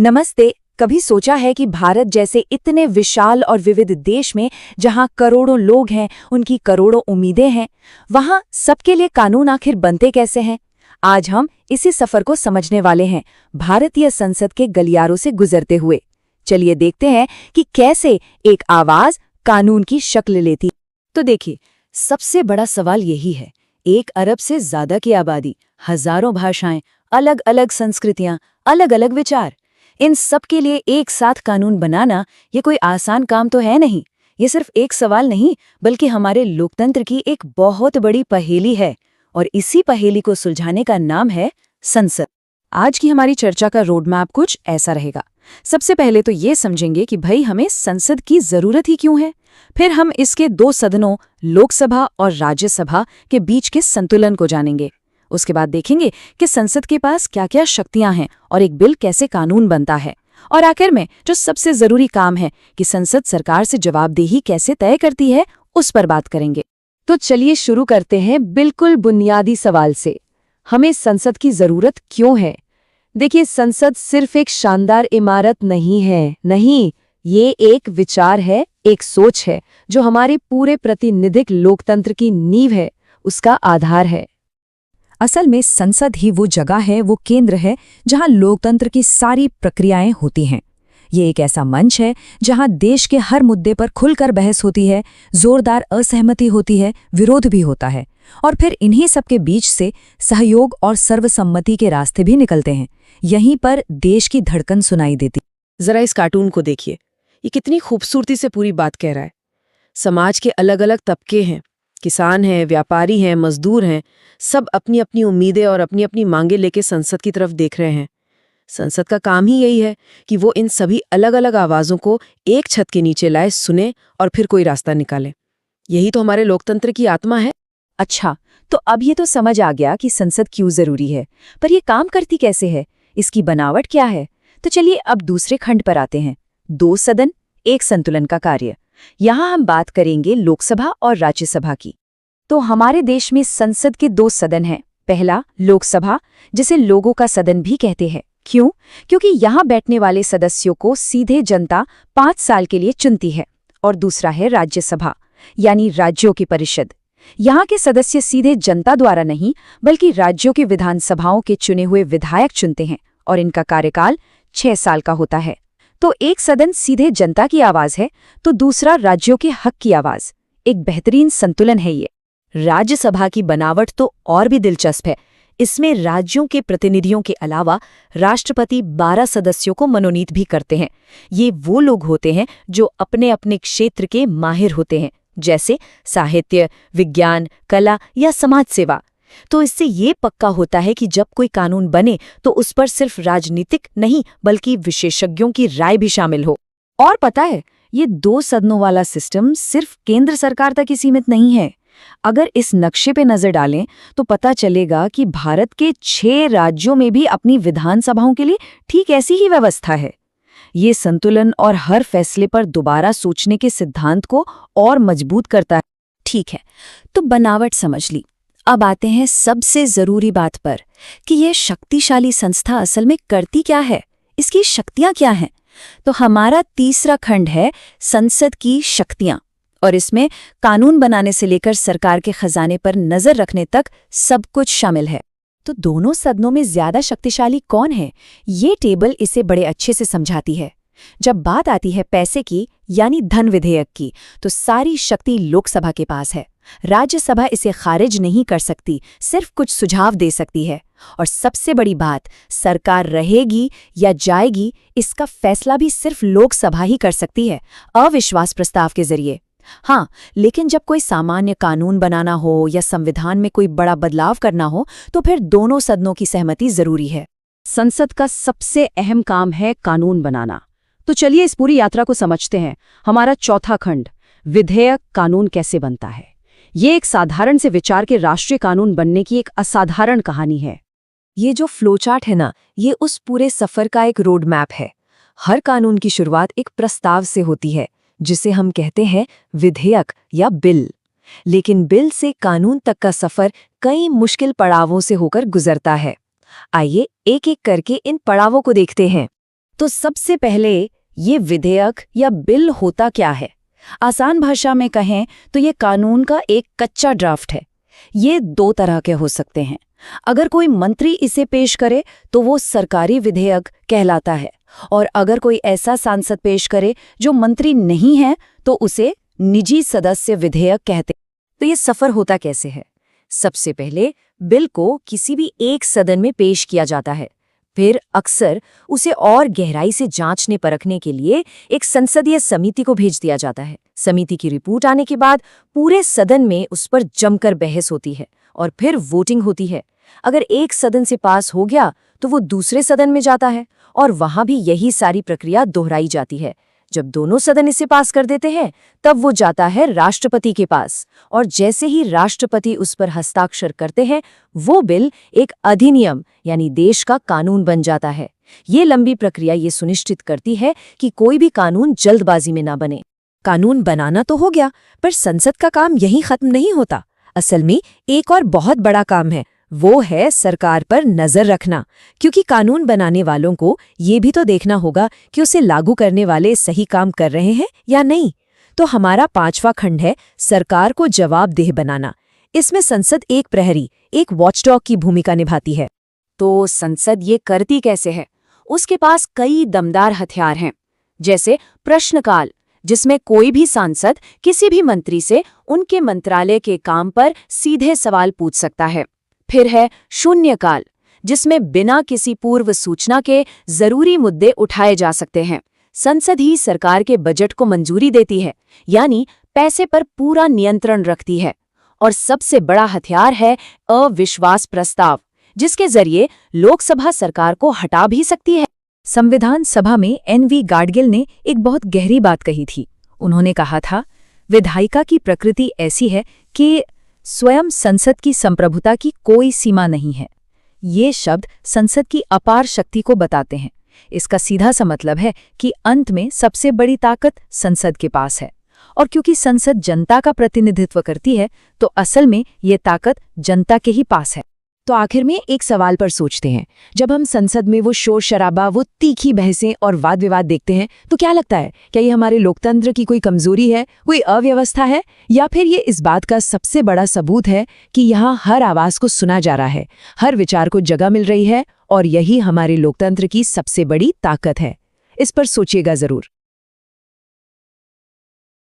नमस्ते। कभी सोचा है कि भारत जैसे इतने विशाल और विविध देश में जहां करोड़ों लोग हैं, उनकी करोड़ों उम्मीदें हैं, वहां सबके लिए कानून आखिर बनते कैसे हैं? आज हम इसी सफर को समझने वाले हैं, भारतीय संसद के गलियारों से गुजरते हुए। चलिए देखते हैं कि कैसे एक आवाज कानून की शक्ल लेती। तो देखिए, सबसे बड़ा सवाल यही है। 1 अरब से ज्यादा की आबादी, हजारों भाषाएं, अलग अलग संस्कृतियां, अलग अलग विचार, इन सब के लिए एक साथ कानून बनाना ये कोई आसान काम तो है नहीं। ये सिर्फ एक सवाल नहीं, बल्कि हमारे लोकतंत्र की एक बहुत बड़ी पहेली है, और इसी पहेली को सुलझाने का नाम है संसद। आज की हमारी चर्चा का रोड मैप कुछ ऐसा रहेगा। सबसे पहले तो ये समझेंगे कि भाई हमें संसद की जरूरत ही क्यों है। फिर हम इसके 2 सदनों, लोकसभा और राज्यसभा के बीच के संतुलन को जानेंगे। उसके बाद देखेंगे कि संसद के पास क्या क्या शक्तियां हैं और एक बिल कैसे कानून बनता है। और आखिर में जो सबसे जरूरी काम है कि संसद सरकार से जवाबदेही कैसे तय करती है, उस पर बात करेंगे। तो चलिए शुरू करते हैं बिल्कुल बुनियादी सवाल से। हमें संसद की जरूरत क्यों है? देखिए, संसद सिर्फ एक शानदार इमारत नहीं है, नहीं, ये एक विचार है, एक सोच है, जो हमारे पूरे प्रातिनिधिक लोकतंत्र की नींव है, उसका आधार है। असल में संसद ही वो जगह है, वो केंद्र है, जहां लोकतंत्र की सारी प्रक्रियाएं होती हैं। ये एक ऐसा मंच है जहां देश के हर मुद्दे पर खुलकर बहस होती है, जोरदार असहमति होती है, विरोध भी होता है, और फिर इन्हीं सब के बीच से सहयोग और सर्वसम्मति के रास्ते भी निकलते हैं। यहीं पर देश की धड़कन सुनाई देती। जरा इस कार्टून को देखिए, ये कितनी खूबसूरती से पूरी बात कह रहा है। समाज के अलग अलग तबके हैं, किसान हैं, व्यापारी हैं, मजदूर हैं, सब अपनी अपनी उम्मीदें और अपनी अपनी मांगे लेके संसद की तरफ देख रहे हैं। संसद का काम ही यही है कि वो इन सभी अलग अलग आवाजों को एक छत के नीचे लाए, सुने और फिर कोई रास्ता निकाले। यही तो हमारे लोकतंत्र की आत्मा है। अच्छा, तो अब ये तो समझ आ गया कि संसद क्यों जरूरी है, पर ये काम करती कैसे है, इसकी बनावट क्या है। तो चलिए अब दूसरे खंड पर आते हैं। 2 सदन, एक संतुलन का कार्य। यहाँ हम बात करेंगे लोकसभा और राज्यसभा की। तो हमारे देश में संसद के 2 सदन हैं। पहला लोकसभा, जिसे लोगों का सदन भी कहते हैं। क्यों? क्योंकि यहाँ बैठने वाले सदस्यों को सीधे जनता 5 साल के लिए चुनती है। और दूसरा है राज्यसभा, यानी राज्यों की परिषद। यहाँ के सदस्य सीधे जनता द्वारा नहीं, बल्कि राज्यों की विधानसभाओं के चुने हुए विधायक चुनते हैं, और इनका कार्यकाल 6 साल का होता है। तो एक सदन सीधे जनता की आवाज है, तो दूसरा राज्यों के हक की आवाज। एक बेहतरीन संतुलन है ये। राज्यसभा की बनावट तो और भी दिलचस्प है। इसमें राज्यों के प्रतिनिधियों के अलावा राष्ट्रपति 12 सदस्यों को मनोनीत भी करते हैं। ये वो लोग होते हैं जो अपने अपने क्षेत्र के माहिर होते हैं, जैसे साहित्य, विज्ञान, कला या समाज सेवा। तो इससे ये पक्का होता है कि जब कोई कानून बने तो उस पर सिर्फ राजनीतिक नहीं, बल्कि विशेषज्ञों की राय भी शामिल हो। और पता है, ये 2 सदनों वाला सिस्टम सिर्फ केंद्र सरकार तक ही सीमित नहीं है। अगर इस नक्शे पे नजर डालें तो पता चलेगा कि भारत के 6 राज्यों में भी अपनी विधानसभाओं के लिए ठीक ऐसी ही व्यवस्था है। ये संतुलन और हर फैसले पर दोबारा सोचने के सिद्धांत को और मजबूत करता है। ठीक है, तो बनावट समझ ली। अब आते हैं सबसे जरूरी बात पर कि ये शक्तिशाली संस्था असल में करती क्या है, इसकी शक्तियां क्या हैं। तो हमारा तीसरा खंड है संसद की शक्तियां, और इसमें कानून बनाने से लेकर सरकार के खजाने पर नजर रखने तक सब कुछ शामिल है। तो दोनों सदनों में ज्यादा शक्तिशाली कौन है, ये टेबल इसे बड़े अच्छे से समझाती है। जब बात आती है पैसे की, यानी धन विधेयक की, तो सारी शक्ति लोकसभा के पास है। राज्यसभा इसे खारिज नहीं कर सकती, सिर्फ कुछ सुझाव दे सकती है। और सबसे बड़ी बात, सरकार रहेगी या जाएगी, इसका फैसला भी सिर्फ लोकसभा ही कर सकती है, अविश्वास प्रस्ताव के जरिए। हाँ, लेकिन जब कोई सामान्य कानून बनाना हो या संविधान में कोई बड़ा बदलाव करना हो, तो फिर दोनों सदनों की सहमति जरूरी है। संसद का सबसे अहम काम है कानून बनाना। तो चलिए इस पूरी यात्रा को समझते हैं। हमारा चौथा खंड, विधेयक कानून कैसे बनता है। ये एक साधारण से विचार के राष्ट्रीय कानून बनने की एक असाधारण कहानी है। ये जो फ्लोचार्ट है ना, ये उस पूरे सफर का एक रोड मैप है। हर कानून की शुरुआत एक प्रस्ताव से होती है, जिसे हम कहते हैं विधेयक या बिल। लेकिन बिल से कानून तक का सफर कई मुश्किल पड़ावों से होकर गुजरता है। आइए एक एक करके इन पड़ावों को देखते हैं। तो सबसे पहले ये विधेयक या बिल होता क्या है? आसान भाषा में कहें तो ये कानून का एक कच्चा ड्राफ्ट है। ये दो तरह के हो सकते हैं। अगर कोई मंत्री इसे पेश करे तो वो सरकारी विधेयक कहलाता है, और अगर कोई ऐसा सांसद पेश करे जो मंत्री नहीं है तो उसे निजी सदस्य विधेयक कहते। तो ये सफर होता कैसे है? सबसे पहले बिल को किसी भी एक सदन में पेश किया जाता है, फिर अक्सर उसे और गहराई से जांचने परखने के लिए एक संसदीय समिति को भेज दिया जाता है। समिति की रिपोर्ट आने के बाद पूरे सदन में उस पर जमकर बहस होती है और फिर वोटिंग होती है। अगर एक सदन से पास हो गया तो वो दूसरे सदन में जाता है और वहां भी यही सारी प्रक्रिया दोहराई जाती है। जब दोनों सदन इसे पास कर देते हैं तब वो जाता है राष्ट्रपति के पास, और जैसे ही राष्ट्रपति उस पर हस्ताक्षर करते हैं वो बिल एक अधिनियम यानी देश का कानून बन जाता है। ये लंबी प्रक्रिया ये सुनिश्चित करती है कि कोई भी कानून जल्दबाजी में ना बने। कानून बनाना तो हो गया, पर संसद का काम यहीं खत्म नहीं होता। असल में एक और बहुत बड़ा काम है, वो है सरकार पर नजर रखना, क्योंकि कानून बनाने वालों को ये भी तो देखना होगा कि उसे लागू करने वाले सही काम कर रहे हैं या नहीं। तो हमारा 5वां खंड है सरकार को जवाबदेह बनाना। इसमें संसद एक प्रहरी, एक वॉचडॉग की भूमिका निभाती है। तो संसद ये करती कैसे है? उसके पास कई दमदार हथियार हैं, जैसे प्रश्नकाल, जिसमें कोई भी सांसद किसी भी मंत्री से उनके मंत्रालय के काम पर सीधे सवाल पूछ सकता है। फिर है शून्यकाल, जिसमें बिना किसी पूर्व सूचना के जरूरी मुद्दे उठाए जा सकते हैं। संसद ही सरकार के बजट को मंजूरी देती है, यानी पैसे पर पूरा नियंत्रण रखती है। और सबसे बड़ा हथियार है अविश्वास प्रस्ताव, जिसके जरिए लोकसभा सरकार को हटा भी सकती है। संविधान सभा में NV गाडगिल ने एक बहुत गहरी बात कही थी। उन्होंने कहा था, विधायिका की प्रकृति ऐसी है कि स्वयं संसद की संप्रभुता की कोई सीमा नहीं है। ये शब्द संसद की अपार शक्ति को बताते हैं। इसका सीधा सा मतलब है कि अंत में सबसे बड़ी ताकत संसद के पास है, और क्योंकि संसद जनता का प्रतिनिधित्व करती है तो असल में ये ताकत जनता के ही पास है। तो आखिर में एक सवाल पर सोचते हैं, जब हम संसद में वो शोर शराबा, वो तीखी बहसें और वाद विवाद देखते हैं तो क्या लगता है, क्या ये हमारे लोकतंत्र की कोई कमजोरी है, कोई अव्यवस्था है, या फिर ये इस बात का सबसे बड़ा सबूत है कि यहाँ हर आवाज को सुना जा रहा है, हर विचार को जगह मिल रही है, और यही हमारे लोकतंत्र की सबसे बड़ी ताकत है? इस पर सोचिएगा जरूर।